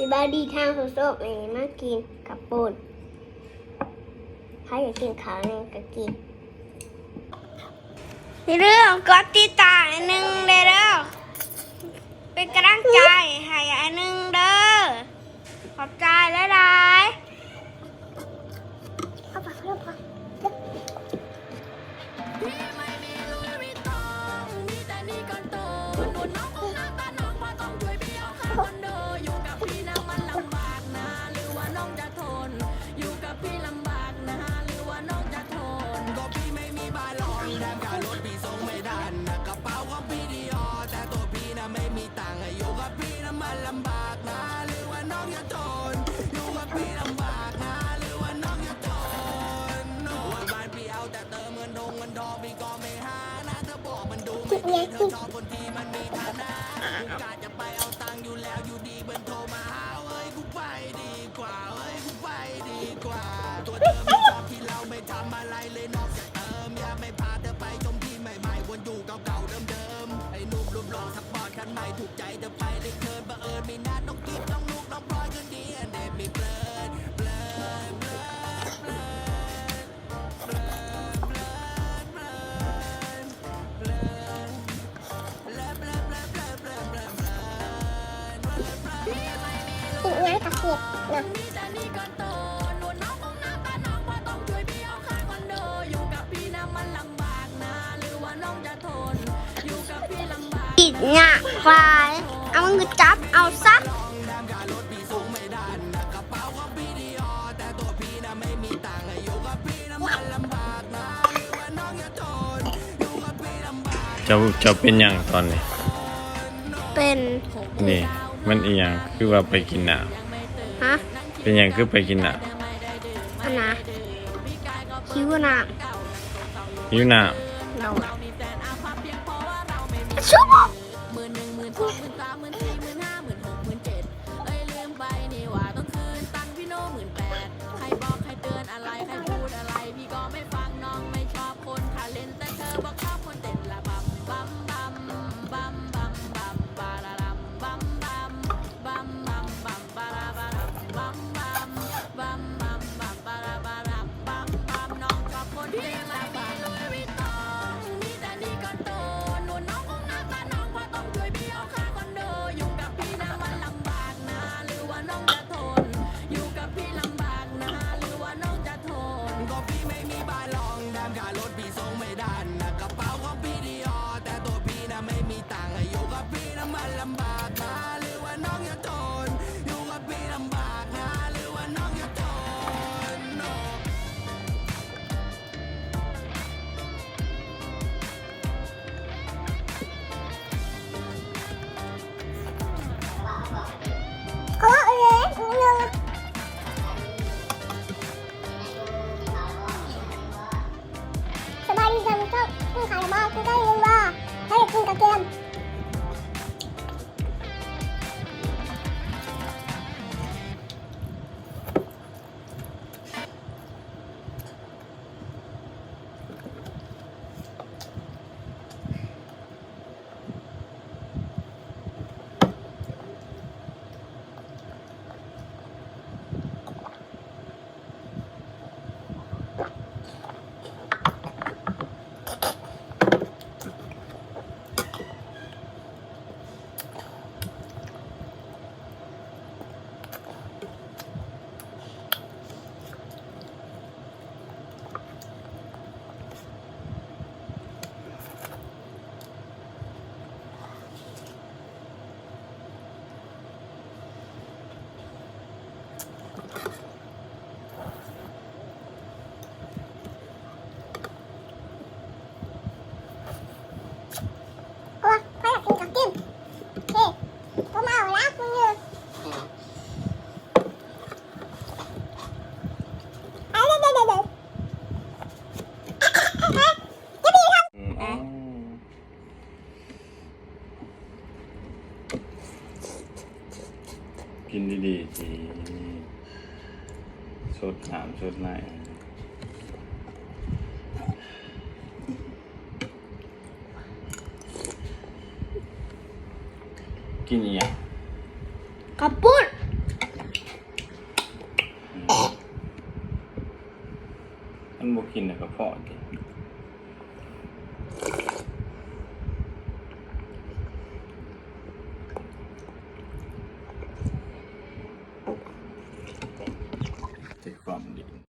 สบายดีทางโซโซเองมากินกับปูนถ้าอยากกินข้าวเนี่ยก็กินเรื่องกดติดตามหนึ่งเด้อเป็นกำลังใจให้อันหนึ่งเด้อขอบใจหลายๆเอาปากเริ่มก่อนจิบเนี้ยจิบเนี้ยกับเห็ดนะปิดหน้าคลายเอามือจับเอาซักจะเป็นอย่างตอนนี้เป็น นี่มันอีหยังคือว่าไปกินน้ฮะำเป็นอย่างคือไปกินน้อันนะคิ้วนะำหิวน้ำเราชุบสบายดีจังเจ้าคุณขายมากคุณได้ยินว่าให้กินกับเกมกินดีๆสิสดน้ำสดไหลกินอีหยัง กับปุ้น มันบ่กินแล้วก็พอกิน